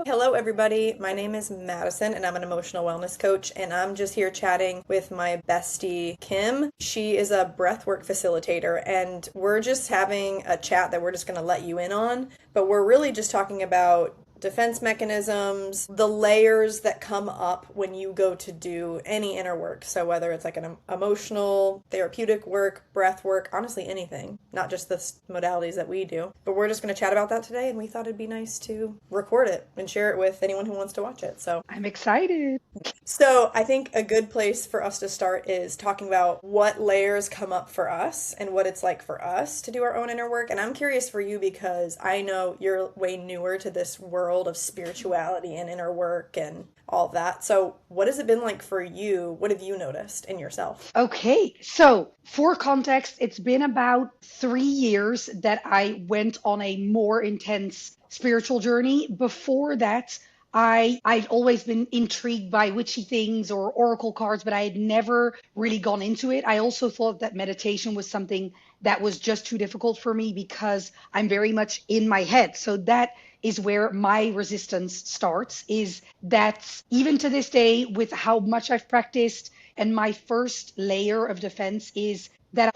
Hello, everybody. My name is Madison, and I'm an emotional wellness coach. And I'm just here chatting with my bestie, Kim. She is a breathwork facilitator, and we're just having a chat that we're just going to let you in on. But we're really just talking about defense mechanisms, the layers that come up when you go to do any inner work. So whether it's like an emotional, therapeutic work, breath work, honestly anything, not just the modalities that we do. But we're just going to chat about that today, and we thought it'd be nice to record it and share it with anyone who wants to watch it. I'm excited. So I think a good place for us to start is talking about what layers come up for us and what it's like for us to do our own inner work. And I'm curious for you because I know you're way newer to this world of spirituality and inner work and all of that. So what has it been like for you? What have you noticed in yourself? Okay, so for context, it's been about 3 years that I went on a more intense spiritual journey. Before that, I'd always been intrigued by witchy things or oracle cards, but I had never really gone into it. I also thought that meditation was something that was just too difficult for me because I'm very much in my head. So that is where my resistance starts, is that even to this day, with how much I've practiced, and my first layer of defense is that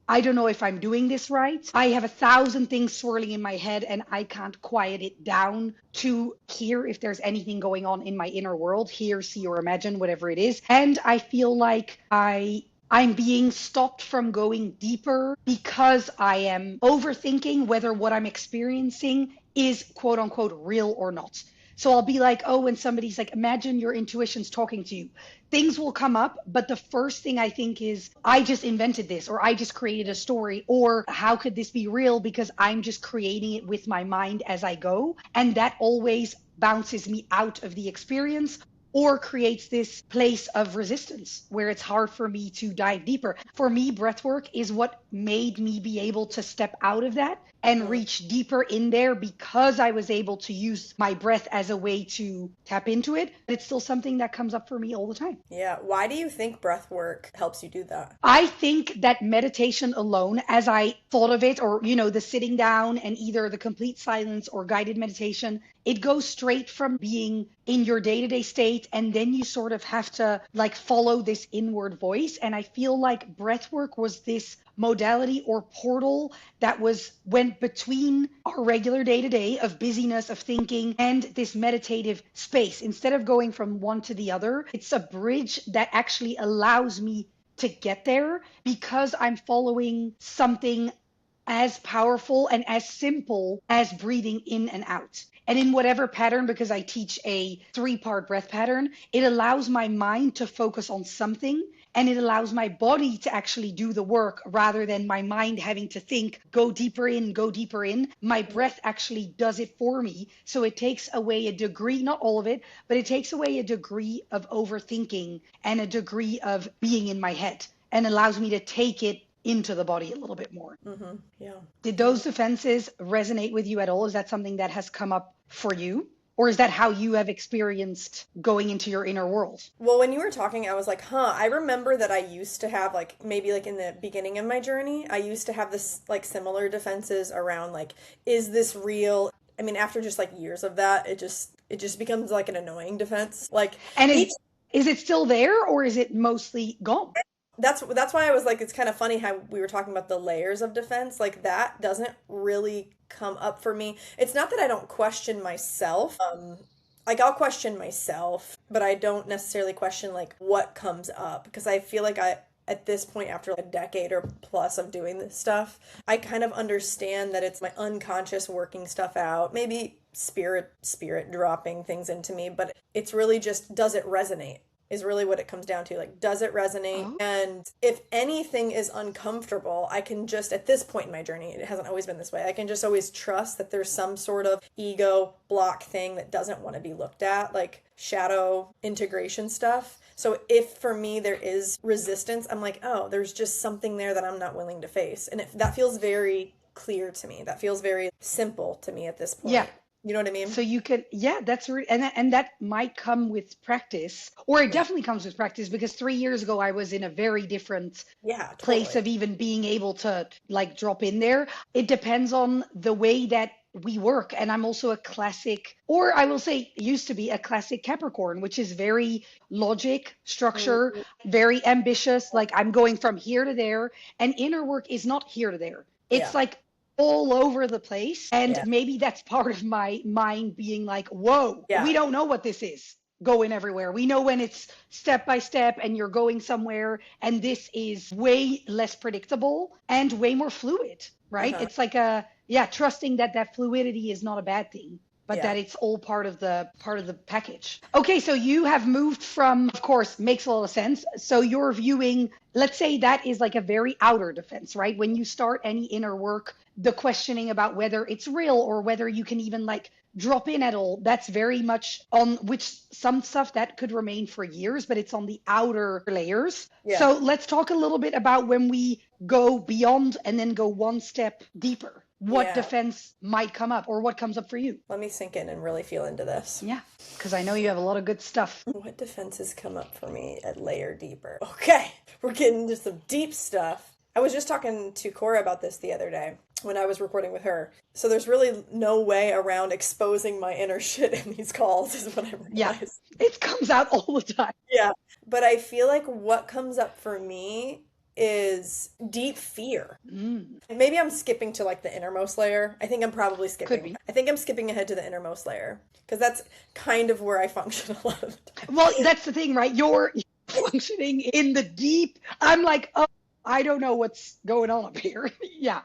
I don't know if I'm doing this right. I have 1,000 things swirling in my head and I can't quiet it down to hear if there's anything going on in my inner world, hear, see, or imagine, whatever it is. And I feel like I'm being stopped from going deeper because I am overthinking whether what I'm experiencing is quote unquote real or not. So I'll be like, oh, when somebody's like, imagine your intuition's talking to you, things will come up. But the first thing I think is, I just invented this, or I just created a story, or how could this be real? Because I'm just creating it with my mind as I go. And that always bounces me out of the experience or creates this place of resistance where it's hard for me to dive deeper. For me, breathwork is what made me be able to step out of that and Mm. reach deeper in there because I was able to use my breath as a way to tap into it. It's still something that comes up for me all the time. Yeah. Why do you think breath work helps you do that? I think that meditation alone, as I thought of it, or, the sitting down and either the complete silence or guided meditation, it goes straight from being in your day to day state. And then you sort of have to like follow this inward voice. And I feel like breath work was this modality or portal that went between our regular day to day of busyness, of thinking, and this meditative space. Instead of going from one to the other, it's a bridge that actually allows me to get there because I'm following something as powerful and as simple as breathing in and out. And in whatever pattern, because I teach a 3-part breath pattern, it allows my mind to focus on something and it allows my body to actually do the work rather than my mind having to think, go deeper in, go deeper in. My breath actually does it for me. So it takes away a degree, not all of it, but it takes away a degree of overthinking and a degree of being in my head and allows me to take it into the body a little bit more. Mm-hmm. Yeah. Did those defenses resonate with you at all? Is that something that has come up for you? Or is that how you have experienced going into your inner world? Well, when you were talking, I was like, huh, I remember that I used to have, like, maybe like in the beginning of my journey, I used to have this, like, similar defenses around, like, is this real? I mean, after just like years of that, it just becomes like an annoying defense. Like And each is it still there or is it mostly gone? that's why I was like, it's kind of funny how we were talking about the layers of defense. Like that doesn't really come up for me. It's not that I don't question myself. Like I'll question myself, but I don't necessarily question like what comes up because I feel like I at this point after like a decade or plus of doing this stuff, I kind of understand that it's my unconscious working stuff out. Maybe spirit dropping things into me, but it's really just does it resonate? Is really what it comes down to. Like, does it resonate? Oh, And if anything is uncomfortable, I can just, at this point in my journey, it hasn't always been this way, I can just always trust that there's some sort of ego block thing that doesn't want to be looked at, like shadow integration stuff. So if for me there is resistance, I'm like, oh, there's just something there that I'm not willing to face. And that feels very clear to me. That feels very simple to me at this yeah. point. You know what I mean? So you could, yeah, and that might come with practice, or it Yeah. definitely comes with practice because 3 years ago I was in a very different Yeah, place totally. of even being able to like drop in there. It depends on the way that we work. And I'm also a classic, or I will say used to be a classic Capricorn, which is very logic, structure, Mhm. very ambitious. Like I'm going from here to there. And inner work is not here to there. It's Yeah. like all over the place. And Yeah. maybe that's part of my mind being like, whoa, Yeah. we don't know what this is going everywhere. We know when it's step by step and you're going somewhere, and this is way less predictable and way more fluid, right? Uh-huh. It's like a, yeah, trusting that that fluidity is not a bad thing, but Yeah. that it's all part of the package. Okay, so you have moved from, of course, makes a lot of sense. So you're viewing, let's say that is like a very outer defense, right? When you start any inner work, the questioning about whether it's real or whether you can even like drop in at all, that's very much on which some stuff that could remain for years, but it's on the outer layers. Yeah. So let's talk a little bit about when we go beyond and then go one step deeper. What Yeah. defense might come up or what comes up for you? Let me sink in and really feel into this. Yeah, because I know you have a lot of good stuff. What defenses come up for me at layer deeper? Okay, we're getting into some deep stuff. I was just talking to Cora about this the other day when I was recording with her. So there's really no way around exposing my inner shit in these calls, is what I Yeah, realized. it comes out all the time. Yeah. But I feel like what comes up for me is deep fear. Maybe I'm skipping to like the innermost layer. I think I'm probably Could skipping. be. I think I'm skipping ahead to the innermost layer because that's kind of where I function a lot of the time. Well, that's the thing, right? You're functioning in the deep. I'm like, oh, I don't know what's going on up here. Yeah.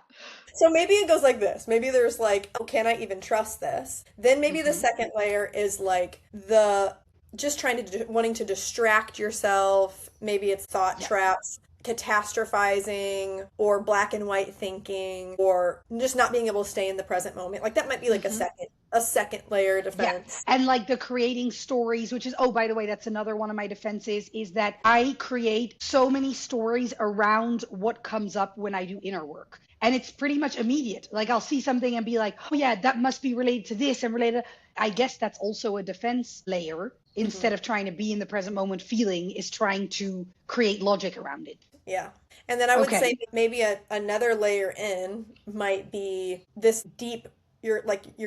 So maybe it goes like this. Maybe there's like, oh, can I even trust this? Then maybe the Mm-hmm. second layer is like the just trying to wanting to distract yourself. Maybe it's thought Yeah. traps, catastrophizing, or black and white thinking, or just not being able to stay in the present moment. Like that might be like Mm-hmm. a second layer Yeah. defense. And like the creating stories, which is, oh, by the way, that's another one of my defenses, is that I create so many stories around what comes up when I do inner work. And it's pretty much immediate. Like I'll see something and be like, oh, yeah, that must be related to this and related. I guess that's also a defense layer. Instead of trying to be in the present moment feeling, is trying to create logic around it. Yeah. And then I would say Okay. maybe another layer in might be this deep, you're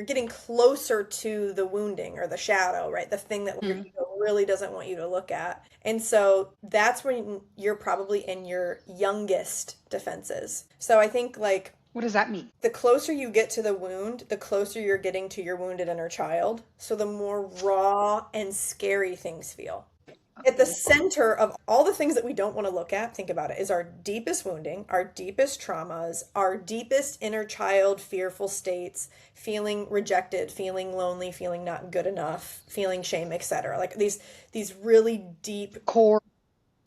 getting closer to the wounding or the shadow, right? The thing that your Mm. ego really doesn't want you to look at. And so that's when you're probably in your youngest defenses. So I think like What does that mean? the closer you get to the wound, the closer you're getting to your wounded inner child. So the more raw and scary things feel. At the center of all the things that we don't want to look at, think about it, is our deepest wounding, our deepest traumas, our deepest inner child fearful states, feeling rejected, feeling lonely, feeling not good enough, feeling shame, etc. Like these really deep Core.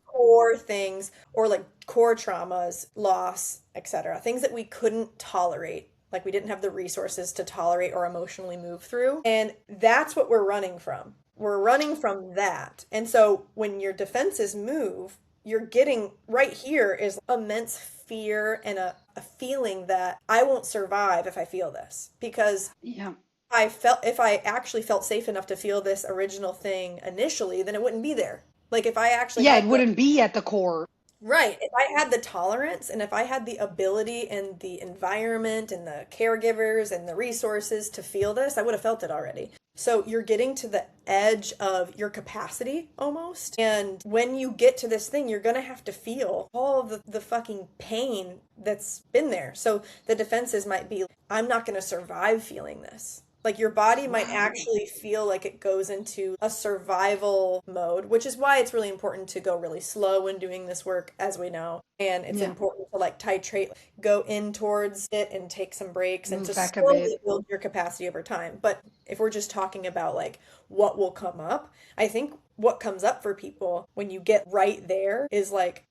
core things, or like core traumas, loss, etc. Things that we couldn't tolerate, like we didn't have the resources to tolerate or emotionally move through. And that's what we're running from. We're running from that. And so when your defenses move, you're getting right here is immense fear and a feeling that I won't survive if I feel this. Because Yeah. if I actually felt safe enough to feel this original thing initially, then it wouldn't be there. Like if I actually Yeah, it had the wouldn't be at the core. right, if I had the tolerance and if I had the ability and the environment and the caregivers and the resources to feel this, I would have felt it already. So you're getting to the edge of your capacity almost. And when you get to this thing, you're going to have to feel all of the fucking pain that's been there. So the defenses might be, I'm not going to survive feeling this. Like your body might actually feel like it goes into a survival mode, which is why it's really important to go really slow when doing this work, as we know. And it's Yeah. important to like titrate, go in towards it and take some breaks and Move to back a slowly bit. build your capacity over time. But if we're just talking about like what will come up, I think what comes up for people when you get right there is like,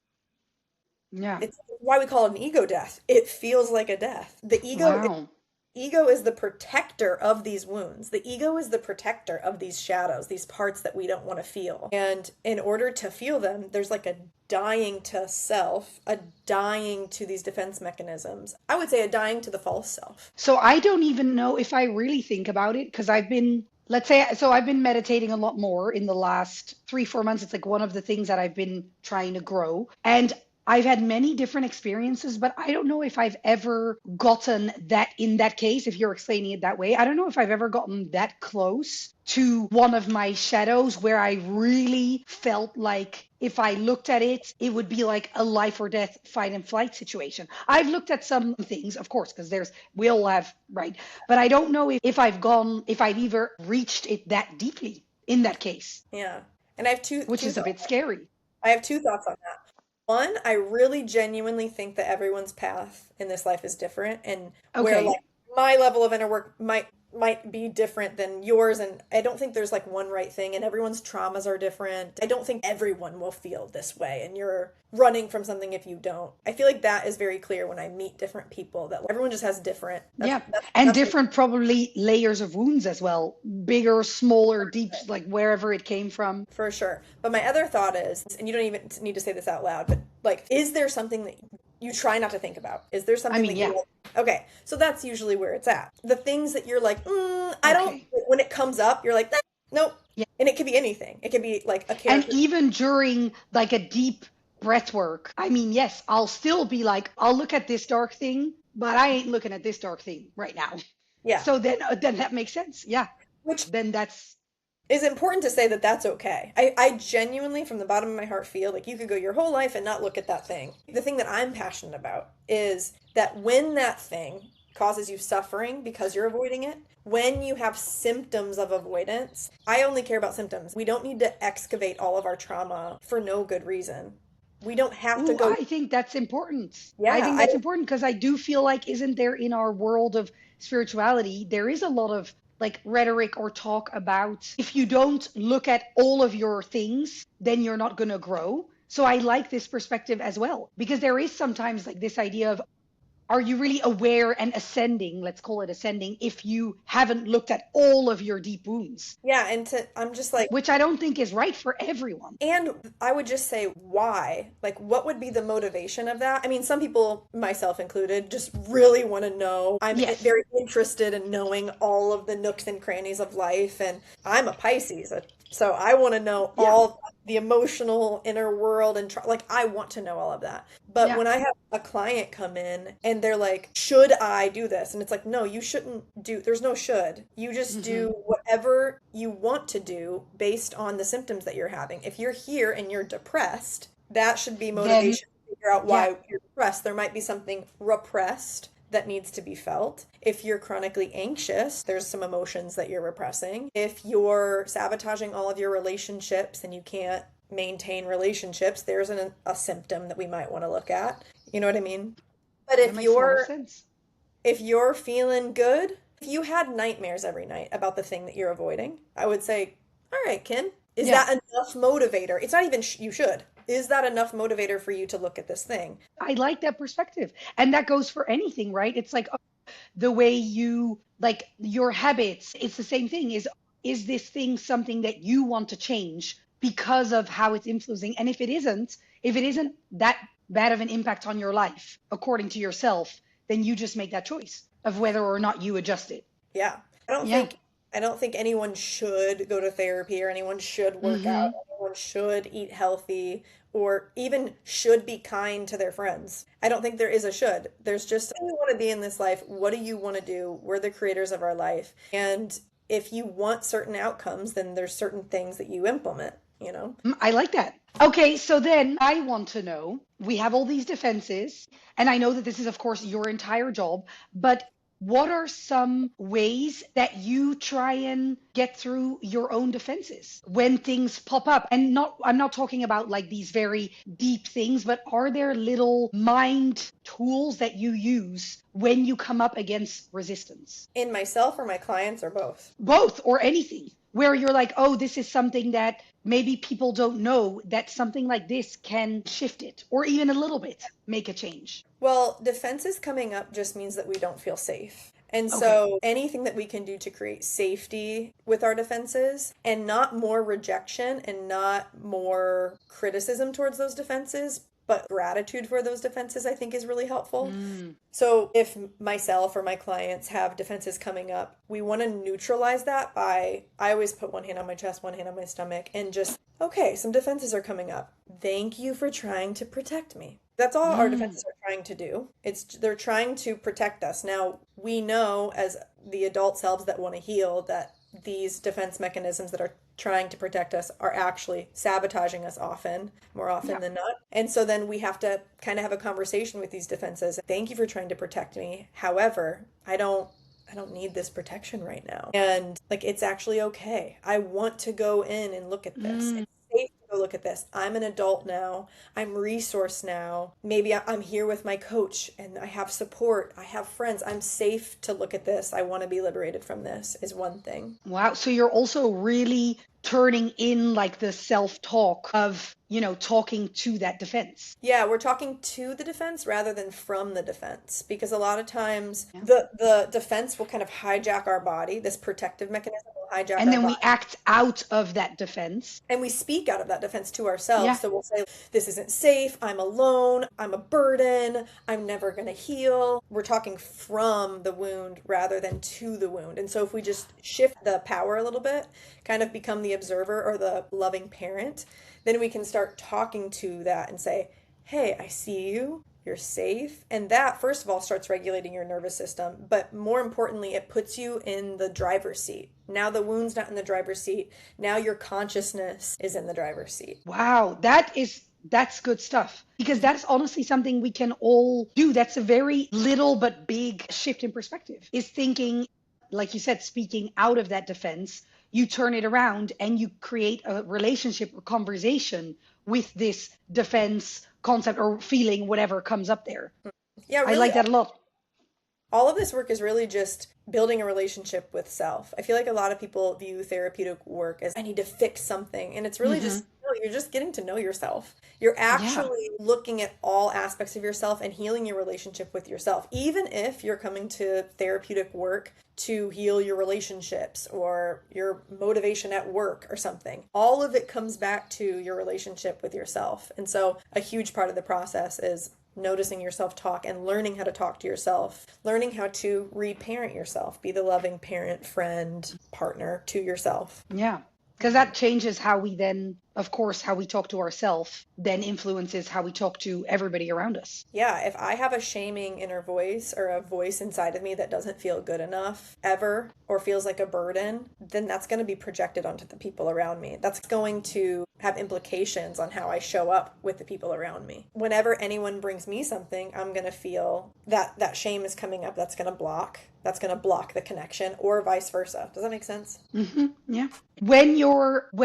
Yeah. it's why we call it an ego death. It feels like a death. The Wow. ego is the protector of these wounds. The ego is the protector of these shadows, these parts that we don't want to feel. And in order to feel them, there's like a dying to self, a dying to these defense mechanisms. I would say a dying to the false self. So I don't even know if I really think about it because I've been meditating a lot more in the last 3, 4 months. It's like one of the things that I've been trying to grow. And I've had many different experiences, but I don't know if I've ever gotten that in that case, if you're explaining it that way. I don't know if I've ever gotten that close to one of my shadows where I really felt like if I looked at it, it would be like a life or death fight and flight situation. I've looked at some things, of course, because we all have, right? But I don't know if I've ever reached it that deeply in that case, Yeah. And I have which two is a bit thoughts. scary. I have two thoughts on that. One, I really genuinely think that everyone's path in this life is different, and where Okay. like my level of inner work might be different than yours, and I don't think there's like one right thing, and everyone's traumas are different. I don't think everyone will feel this way and you're running from something if you don't. I feel like that is very clear when I meet different people that everyone just has different. Yeah. And That's different probably layers of wounds as well. Bigger, smaller, deep, like wherever it came from. for sure. But my other thought is, and you don't even need to say this out loud, but like, is there something that you try not to think about? Is there I something mean, that yeah. you, okay, so that's usually where it's at. The things that you're like, I don't, Okay. when it comes up, you're like, nope. Yeah. And it could be anything. It could be like a And character. even during like a deep breath work, I mean, yes, I'll still be like, I'll look at this dark thing, but I ain't looking at this dark thing right now. Yeah. So then that makes sense. Yeah. Which Then that's, is important to say that that's okay. I genuinely, from the bottom of my heart, feel like you could go your whole life and not look at that thing. The thing that I'm passionate about is that when that thing causes you suffering because you're avoiding it, when you have symptoms of avoidance, I only care about symptoms. We don't need to excavate all of our trauma for no good reason. We don't have to ooh, go, I think that's important. I yeah, think that's important because I do feel like, isn't there in our world of spirituality, there is a lot of like rhetoric or talk about if you don't look at all of your things, then you're not going to grow. So I like this perspective as well because there is sometimes like this idea of, are you really aware and ascending, let's call it ascending, if you haven't looked at all of your deep wounds, yeah, and I'm just like, which I don't think is right for everyone. and I would just say, why? Like, what would be the motivation of that? I mean, some people, myself included, just really want to know. I'm Yes. very interested in knowing all of the nooks and crannies of life. And I'm a Pisces, so I want to know Yeah. all the emotional inner world and like, I want to know all of that. But Yeah. when I have a client come in and they're like, should I do this? And it's like, no, you shouldn't do, there's no should. You just Hmm. do whatever you want to do based on the symptoms that you're having. If you're here and you're depressed, that should be Then, motivation to figure out yeah. why you're depressed. There might be something repressed that needs to be felt. If you're chronically anxious, there's some emotions that you're repressing. If you're sabotaging all of your relationships and you can't maintain relationships, there's a symptom that we might want to look at. You know what I mean? But That makes a lot of sense. if you're feeling good, if you had nightmares every night about the thing that you're avoiding, I would say, all right, Kim, is Yeah. that enough motivator? It's not even you should. Is that enough motivator for you to look at this thing? I like that perspective. And that goes for anything, right? It's like the way you like your habits. It's the same thing. Is this thing something that you want to change because of how it's influencing? And if it isn't that bad of an impact on your life, according to yourself, then you just make that choice of whether or not you adjust it. Yeah. I don't Yeah. think I don't think anyone should go to therapy or anyone should work out, Hmm. anyone should eat healthy or even should be kind to their friends. I don't think there is a should. There's just we want to be in this life. What do you want to do? We're the creators of our life. And if you want certain outcomes, then there's certain things that you implement, you know? I like that. Okay, so then I want to know, we have all these defenses, and I know that this is, of course, your entire job, but what are some ways that you try and get through your own defenses when things pop up? And I'm not talking about like these very deep things, but are there little mind tools that you use when you come up against resistance? In myself or my clients or both. Both or anything where you're like, oh, this is something that maybe people don't know, that something like this can shift it or even a little bit make a change. Well, defenses coming up just means that we don't feel safe. And Okay. so anything that we can do to create safety with our defenses and not more rejection and not more criticism towards those defenses, but gratitude for those defenses, I think is really helpful. Mm, So if myself or my clients have defenses coming up, we want to neutralize that by, I always put one hand on my chest, one hand on my stomach, and just, okay, some defenses are coming up. Thank you for trying to protect me. That's all our Mm, defenses are trying to do. They're trying to protect us. Now, we know as the adult selves that want to heal that these defense mechanisms that are trying to protect us are actually sabotaging us often, more often yeah. than not. And so then we have to kind of have a conversation with these defenses. Thank you for trying to protect me. However, I don't need this protection right now. And like it's actually okay. I want to go in and look at this. Mm. It's safe to go look at this. I'm an adult now. I'm resourced now. Maybe I'm here with my coach and I have support. I have friends. I'm safe to look at this. I want to be liberated from this is one thing. Wow. So you're also really turning in like the self-talk of, talking to that defense. Yeah, we're talking to the defense rather than from the defense because a lot of times Yeah. the defense will kind of hijack our body. This protective mechanism will hijack And our then we body. act out of that defense. And we speak out of that defense to ourselves. Yeah. So we'll say, this isn't safe. I'm alone. I'm a burden. I'm never going to heal. We're talking from the wound rather than to the wound. And so if we just shift the power a little bit, kind of become the observer or the loving parent, then we can start talking to that and say, hey, I see you. You're safe. And that, first of all, starts regulating your nervous system. But more importantly, it puts you in the driver's seat. Now the wound's not in the driver's seat. Now your consciousness is in the driver's seat. Wow. That's good stuff because that's honestly something we can all do. That's a very little but big shift in perspective is thinking, like you said, speaking out of that defense, you turn it around and you create a relationship or conversation with this defense concept or feeling, whatever comes up there. Yeah, I really, like that a lot. all of this work is really just building a relationship with self. I feel like a lot of people view therapeutic work as I need to fix something. And it's really Hmm. just, no, you're just getting to know yourself. You're Yeah. actually looking at all aspects of yourself and healing your relationship with yourself. Even if you're coming to therapeutic work to heal your relationships or your motivation at work or something, all of it comes back to your relationship with yourself. And so a huge part of the process is noticing yourself talk and learning how to talk to yourself, learning how to reparent yourself, be the loving parent, friend, partner to yourself. Yeah. Because that changes how we then, of course, how we talk to ourselves, then influences how we talk to everybody around us. Yeah, if I have a shaming inner voice or a voice inside of me that doesn't feel good enough ever or feels like a burden, then that's going to be projected onto the people around me. That's going to have implications on how I show up with the people around me. Whenever anyone brings me something, I'm going to feel that that shame is coming up. That's going to block. That's going to block the connection or vice versa. Does that make sense? Yeah. When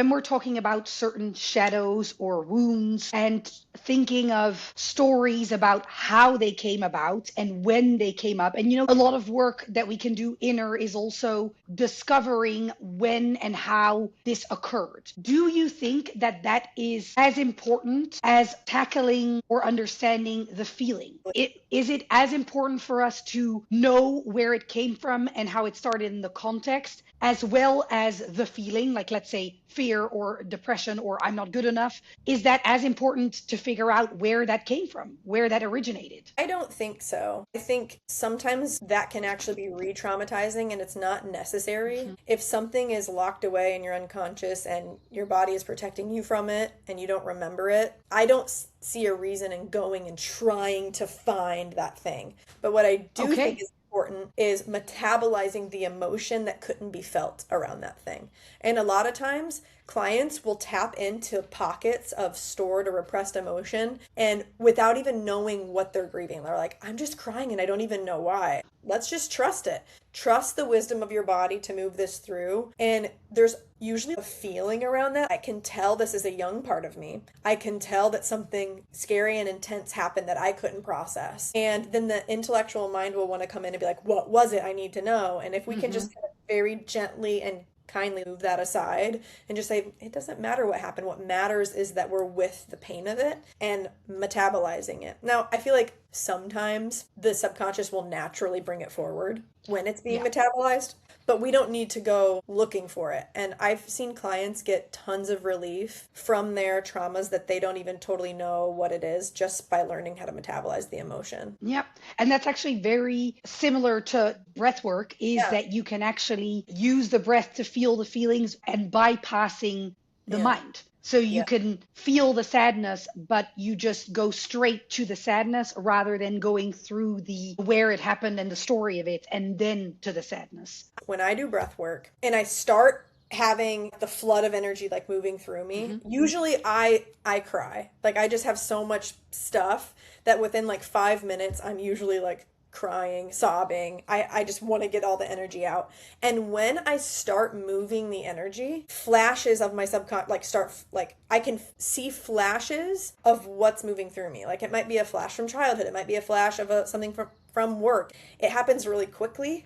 we're talking about certain shadows or wounds and thinking of stories about how they came about and when they came up, and a lot of work that we can do inner is also discovering when and how this occurred. Do you think that that is as important as tackling or understanding the feeling? Is it as important for us to know where it came from and how it started in the context, as well as the feeling, like let's say fear or depression or I'm not good enough? Is that as important to figure out where that came from, where that originated? I don't think so. I think sometimes that can actually be re traumatizing and it's not necessary. Mhm. If something is locked away in your unconscious and your body is protecting you from it and you don't remember it, I don't see a reason in going and trying to find that thing. But what I do think Okay. is important is metabolizing the emotion that couldn't be felt around that thing. And a lot of times, clients will tap into pockets of stored or repressed emotion and without even knowing what they're grieving. They're like, I'm just crying and I don't even know why. Let's just trust it. Trust the wisdom of your body to move this through. And there's usually a feeling around that. I can tell this is a young part of me. I can tell that something scary and intense happened that I couldn't process. And then the intellectual mind will want to come in and be like, what was it? I need to know. And if we can just kind of very gently and kindly move that aside and just say, it doesn't matter what happened. What matters is that we're with the pain of it and metabolizing it. Now, I feel like sometimes the subconscious will naturally bring it forward when it's being Yeah. metabolized, but we don't need to go looking for it. And I've seen clients get tons of relief from their traumas that they don't even totally know what it is just by learning how to metabolize the emotion. Yep. And that's actually very similar to breath work, is Yeah. that you can actually use the breath to feel the feelings and bypassing the Yeah. mind. So you Yeah. can feel the sadness, but you just go straight to the sadness rather than going through the where it happened and the story of it and then to the sadness. When I do breath work and I start having the flood of energy like moving through me, usually I cry. Like I just have so much stuff that within like 5 minutes I'm usually like crying, sobbing. I just want to get all the energy out. And when I start moving the energy, flashes of my subconscious like start like I can see flashes of what's moving through me. Like it might be a flash from childhood, it might be a flash of something from work. It happens really quickly.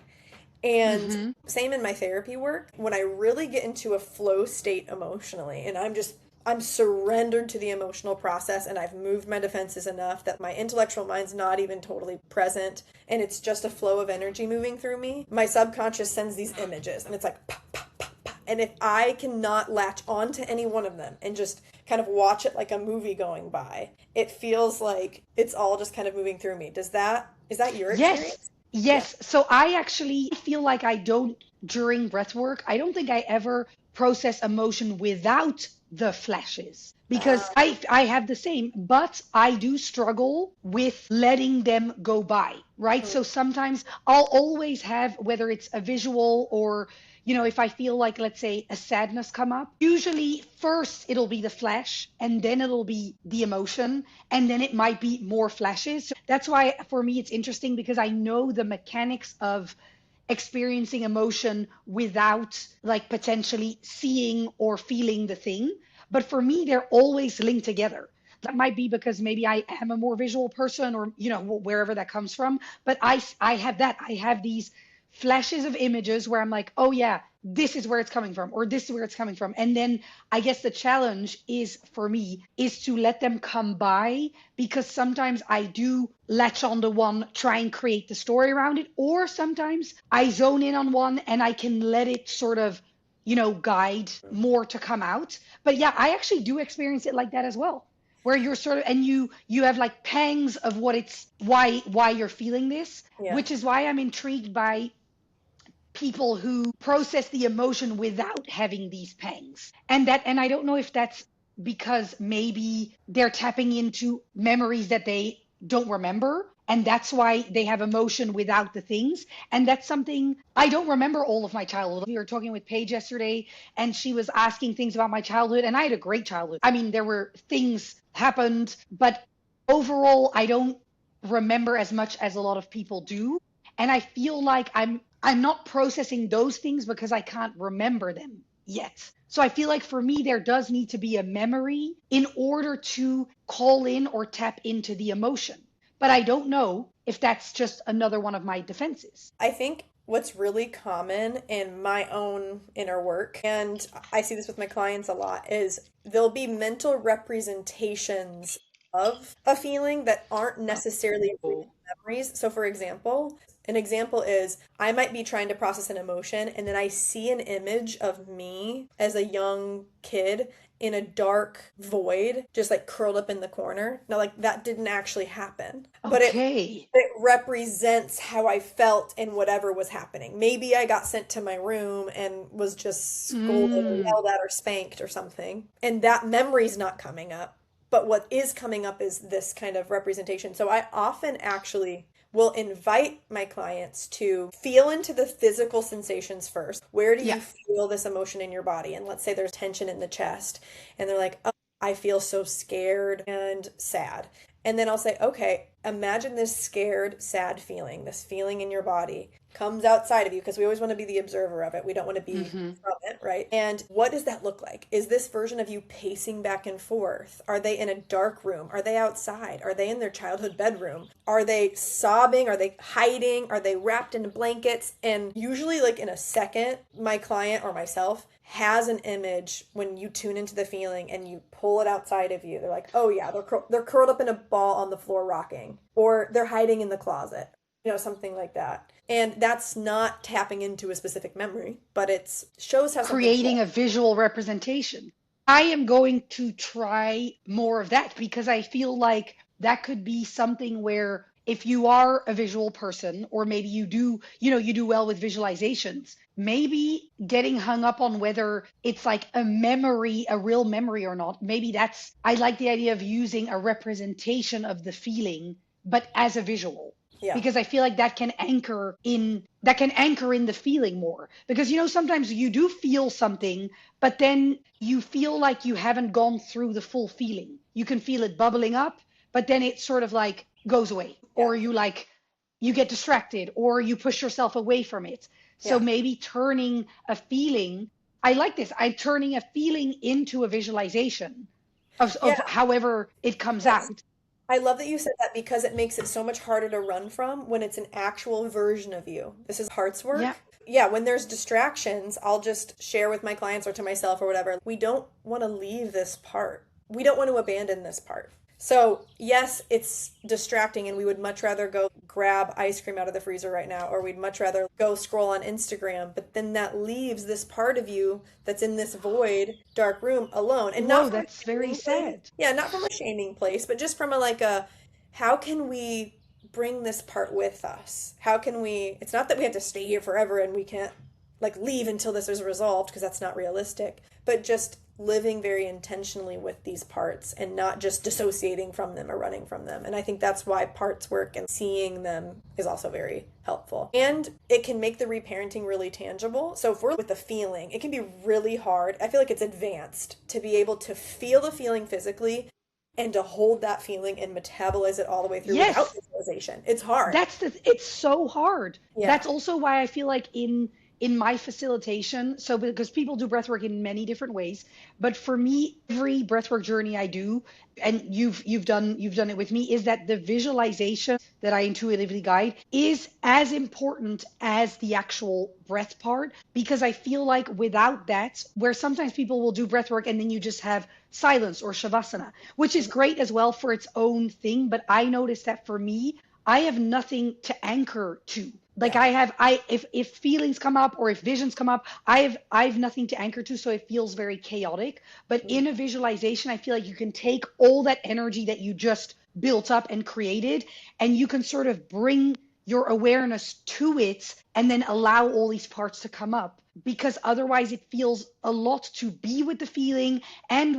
And same in my therapy work, when I really get into a flow state emotionally and I'm surrendered to the emotional process and I've moved my defenses enough that my intellectual mind's not even totally present and it's just a flow of energy moving through me, my subconscious sends these images and it's like pop, pop, pop, pop. And if I cannot latch on to any one of them and just kind of watch it like a movie going by, it feels like it's all just kind of moving through me. Is that your experience? Yes. Yes. So I actually feel like I don't, during breath work, I don't think I ever process emotion without the flashes because I have the same, but I do struggle with letting them go by, right? So sometimes I'll always have, whether it's a visual or if I feel like, let's say, a sadness come up, usually first it'll be the flash and then it'll be the emotion and then it might be more flashes. So that's why for me it's interesting because I know the mechanics of experiencing emotion without like potentially seeing or feeling the thing. But for me, they're always linked together. That might be because maybe I am a more visual person or, wherever that comes from. But I have that. I have these flashes of images where I'm like, oh yeah, this is where it's coming from, or this is where it's coming from. And then I guess the challenge is for me is to let them come by because sometimes I do latch on to one, try and create the story around it, or sometimes I zone in on one and I can let it sort of, guide more to come out. But yeah, I actually do experience it like that as well where you're sort of and you have like pangs of what it's why you're feeling this, Yeah. which is why I'm intrigued by people who process the emotion without having these pangs. And I don't know if that's because maybe they're tapping into memories that they don't remember and that's why they have emotion without the things. And that's something I don't remember all of my childhood. We were talking with Paige yesterday and she was asking things about my childhood and I had a great childhood. I mean, there were things happened, but overall I don't remember as much as a lot of people do. And I feel like I'm not processing those things because I can't remember them yet. So I feel like for me, there does need to be a memory in order to call in or tap into the emotion. But I don't know if that's just another one of my defenses. I think what's really common in my own inner work, and I see this with my clients a lot, is there'll be mental representations of a feeling that aren't necessarily real Oh, memories. So, for example, an example is I might be trying to process an emotion and then I see an image of me as a young kid in a dark void, just like curled up in the corner. Now, like that didn't actually happen, but okay. it represents how I felt in whatever was happening. Maybe I got sent to my room and was just scolded or Mm, yelled at or spanked or something, and that memory's not coming up. But what is coming up is this kind of representation. So I often actually will invite my clients to feel into the physical sensations first. Where do yeah. you feel this emotion in your body? And let's say there's tension in the chest, and they're like, oh, I feel so scared and sad. And then I'll say, okay, imagine this scared, sad feeling, this feeling in your body comes outside of you because we always want to be the observer of it. We don't want to be Hmm. from it, right? And what does that look like? Is this version of you pacing back and forth? Are they in a dark room? Are they outside? Are they in their childhood bedroom? Are they sobbing? Are they hiding? Are they wrapped in blankets? And usually, like in a second, my client or myself has an image when you tune into the feeling and you pull it outside of you. They're like, oh yeah, they're curled up in a ball on the floor rocking, or they're hiding in the closet, something like that. And that's not tapping into a specific memory, but it shows how something Creating feels. a visual representation. I am going to try more of that because I feel like that could be something where if you are a visual person, or maybe you do, you do well with visualizations, maybe getting hung up on whether it's like a memory, a real memory or not. Maybe I like the idea of using a representation of the feeling, but as a visual, Yeah. because I feel like that can anchor in the feeling more, because sometimes you do feel something, but then you feel like you haven't gone through the full feeling. You can feel it bubbling up, but then it sort of like goes away, Yeah. or you get distracted, or you push yourself away from it. So Yeah. maybe turning a feeling, I like this, I turning a feeling into a visualization Yeah. of however it comes Yes. out. I love that you said that because it makes it so much harder to run from when it's an actual version of you. This is parts Yeah. work. Yeah, when there's distractions, I'll just share with my clients or to myself or whatever. We don't want to leave this part. We don't want to abandon this part. So, yes, it's distracting, and we would much rather go grab ice cream out of the freezer right now, or we'd much rather go scroll on Instagram. But then that leaves this part of you that's in this void, dark room alone. And not Whoa, from a that's very shaming place. sad. Yeah, not from a shaming place, but just from how can we bring this part with us? How can we, it's not that we have to stay here forever and we can't like leave until this is resolved, because that's not realistic, but just living very intentionally with these parts and not just dissociating from them or running from them. And I think that's why parts work and seeing them is also very helpful. And it can make the reparenting really tangible. So if we're with the feeling, it can be really hard. I feel like it's advanced to be able to feel the feeling physically and to hold that feeling and metabolize it all the way through without Yes, visualization. It's hard. it's so hard. Yeah. That's also why I feel like in my facilitation, so because people do breathwork in many different ways, but for me, every breathwork journey I do, and you've done it with me, is that the visualization that I intuitively guide is as important as the actual breath part, because I feel like without that, where sometimes people will do breathwork and then you just have silence or shavasana, which is great as well for its own thing, but I noticed that for me, I have nothing to anchor to. Like Yeah. if feelings come up or if visions come up, I have nothing to anchor to, so it feels very chaotic. But in a visualization, I feel like you can take all that energy that you just built up and created, and you can sort of bring your awareness to it and then allow all these parts to come up, because otherwise it feels a lot to be with the feeling and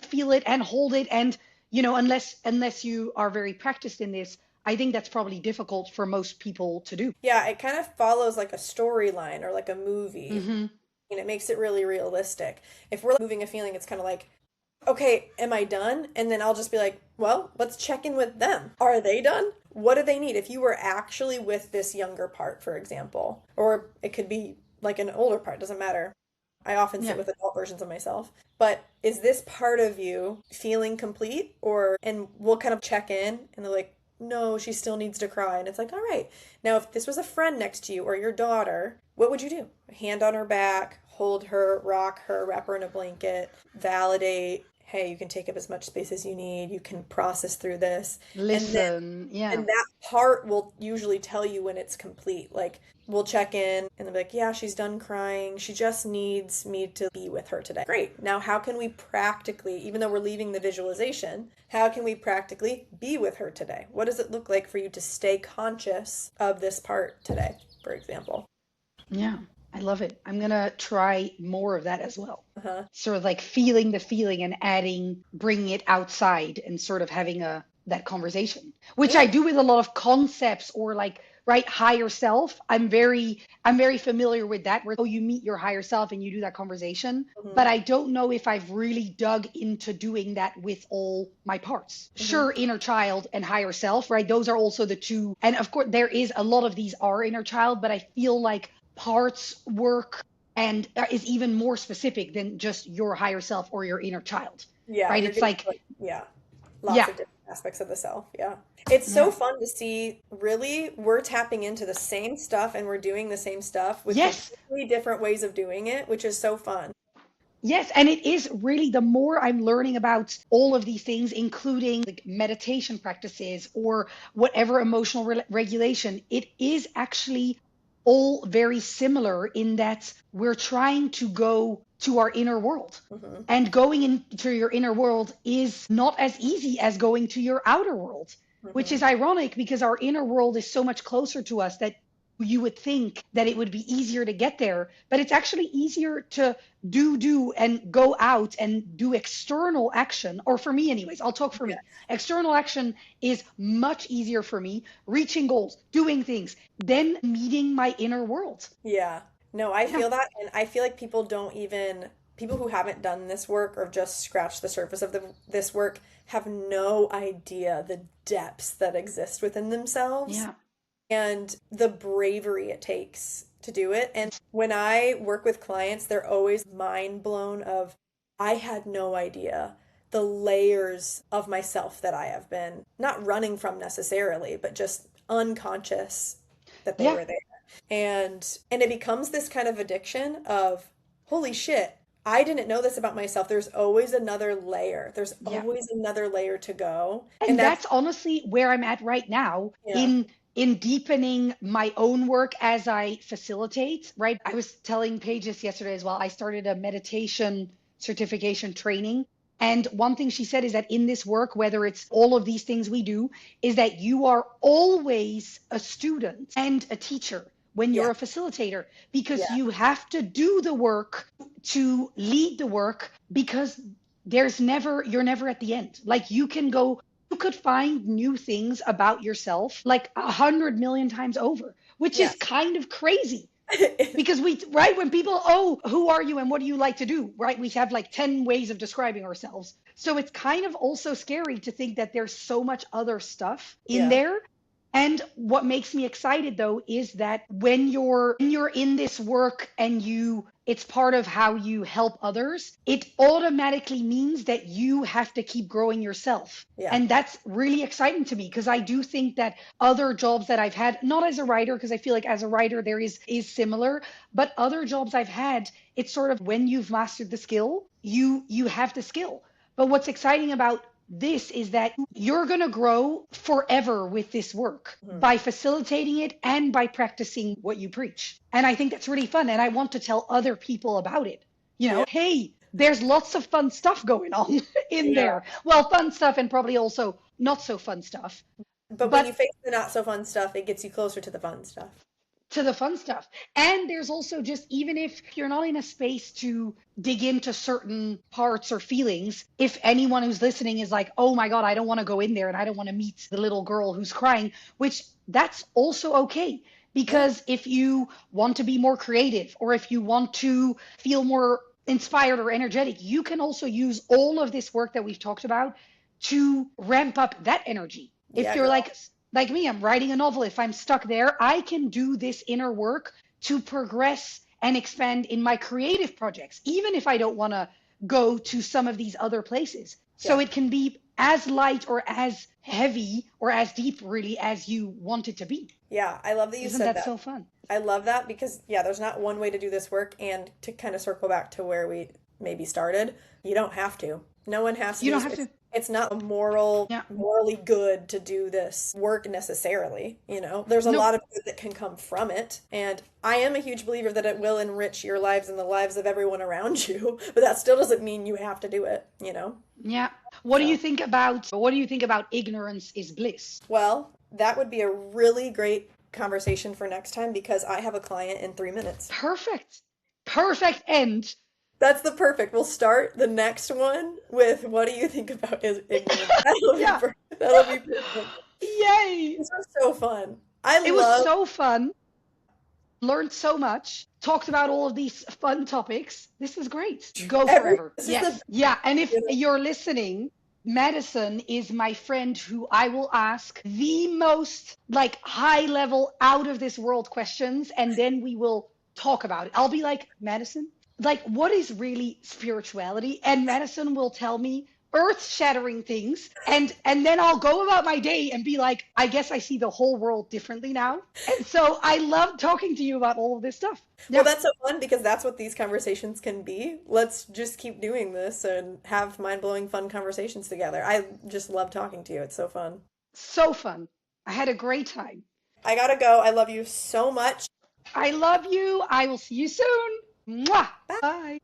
feel it and hold it, and unless you are very practiced in this, I think that's probably difficult for most people to do. Yeah, it kind of follows like a storyline or like a movie, Hmm. and it makes it really realistic. If we're moving a feeling, it's kind of like, okay, am I done? And then I'll just be like, well, let's check in with them. Are they done? What do they need? If you were actually with this younger part, for example, or it could be like an older part, doesn't matter. I often sit Yeah. with adult versions of myself. But is this part of you feeling complete? And we'll kind of check in and they're like, no, she still needs to cry. And it's like, all right. Now, if this was a friend next to you or your daughter, what would you do? Hand on her back, hold her, rock her, wrap her in a blanket, validate. Hey, you can take up as much space as you need. You can process through this. And then Listen. Yeah. and that part will usually tell you when it's complete. Like, we'll check in and they'll be like, yeah, she's done crying. She just needs me to be with her today. Great. Now, how can we practically, even though we're leaving the visualization, how can we practically be with her today? What does it look like for you to stay conscious of this part today, for example? Yeah. I love it. I'm gonna try more of that as well. Uh-huh. Sort of like feeling the feeling and bringing it outside and sort of having that conversation, which Yeah. I do with a lot of concepts, or like, right, higher self. I'm very familiar with that, where, oh, you meet your higher self and you do that conversation. Hmm. But I don't know if I've really dug into doing that with all my parts. Hmm. Sure, inner child and higher self, right? Those are also the two. And of course, there is a lot of these are inner child, but I feel like parts work and is even more specific than just your higher self or your inner child, Yeah, right? you're It's getting like, like, yeah, lots yeah, of different aspects of the self. Yeah. It's so yeah, fun to see, really, we're tapping into the same stuff and we're doing the same stuff with yes, completely different ways of doing it, which is so fun. yes. And it is really, the more I'm learning about all of these things, including like meditation practices or whatever emotional regulation, it is actually all very similar in that we're trying to go to our inner world. Hmm. And going into your inner world is not as easy as going to your outer world. which Hmm. is ironic because our inner world is so much closer to us that you would think that it would be easier to get there, but it's actually easier to do and go out and do external action. Or for me, anyways, I'll talk for me. Yes. External action is much easier for me, reaching goals, doing things, than meeting my inner world. Yeah. No, I Yeah. feel that. And I feel like people don't even, people who haven't done this work or just scratched the surface of this work have no idea the depths that exist within themselves Yeah. and the bravery it takes to do it. And when I work with clients, they're always mind blown of, I had no idea the layers of myself that I have been not running from necessarily, but just unconscious that they Yeah. were there. And it becomes this kind of addiction of, holy shit, I didn't know this about myself. There's always another layer. There's Yeah. always another layer to go. And And that's, that's honestly where I'm at right now yeah. in deepening my own work as I facilitate, right? I was telling Paige this yesterday as well. I started a meditation certification training. And one thing she said is that in this work, whether it's all of these things we do, is that you are always a student and a teacher when Yeah. you're a facilitator, because Yeah. you have to do the work to lead the work, because you're never at the end. Like you could find new things about yourself like 100 million times over, which is Yes. kind of crazy. Because right, when people, oh, who are you and what do you like to do, right? We have like 10 ways of describing ourselves. So it's kind of also scary to think that there's so much other stuff in Yeah. there. And what makes me excited though is that when you're in this work and you it's part of how you help others, it automatically means that you have to keep growing yourself. Yeah. And that's really exciting to me because I do think that other jobs that I've had, not as a writer, because I feel like as a writer there is similar, but other jobs I've had, it's sort of when you've mastered the skill, you have the skill. But what's exciting about this is that you're going to grow forever with this work Mhm. by facilitating it and by practicing what you preach. And I think that's really fun. And I want to tell other people about it. Yeah. Hey, there's lots of fun stuff going on in Yeah. there. Well, fun stuff and probably also not so fun stuff. But when But you face the not so fun stuff, it gets you closer to the fun stuff. to the fun stuff. And there's also just, even if you're not in a space to dig into certain parts or feelings, if anyone who's listening is like, oh my God, I don't want to go in there and I don't want to meet the little girl who's crying, which that's also okay. Yeah. Because if you want to be more creative or if you want to feel more inspired or energetic, you can also use all of this work that we've talked about to ramp up that energy. If Yeah, you're girl. like me, I'm writing a novel. If I'm stuck there, I can do this inner work to progress and expand in my creative projects, even if I don't want to go to some of these other places. So Yeah. it can be as light or as heavy or as deep, really, as you want it to be. Yeah. I love that you Isn't said that that. so fun? I love that because, yeah, there's not one way to do this work. And to kind of circle back to where we maybe started, you don't have to. No one has to You do don't this. have to. It's not Yeah. morally good to do this work necessarily. There's a No. lot of good that can come from it. And I am a huge believer that it will enrich your lives and the lives of everyone around you. But that still doesn't mean you have to do it. Yeah. So. What do you think about ignorance is bliss? Well, that would be a really great conversation for next time because I have a client in 3 minutes. Perfect. Perfect end. That's the perfect. We'll start the next one with what do you think about ignorance? That'll be Yeah. perfect. That'll be perfect. Yay. This was so fun. I It was love, so fun. Learned so much, talked about all of these fun topics. This is great. Go forever. this is the, Yes. Yeah. And if you know, you're listening, Madison is my friend who I will ask the most like high level, out of this world questions, and then we will talk about it. I'll be like, Madison, like, what is really spirituality? And Madison will tell me earth-shattering things, and then I'll go about my day and be like, I guess I see the whole world differently now. And so I love talking to you about all of this stuff. well, Yeah, that's so fun because that's what these conversations can be. Let's just keep doing this and have mind-blowing fun conversations together. I just love talking to you. It's so fun. so fun. I had a great time. I gotta go. I love you so much. I love you. I will see you soon. Mwah. Bye. Bye.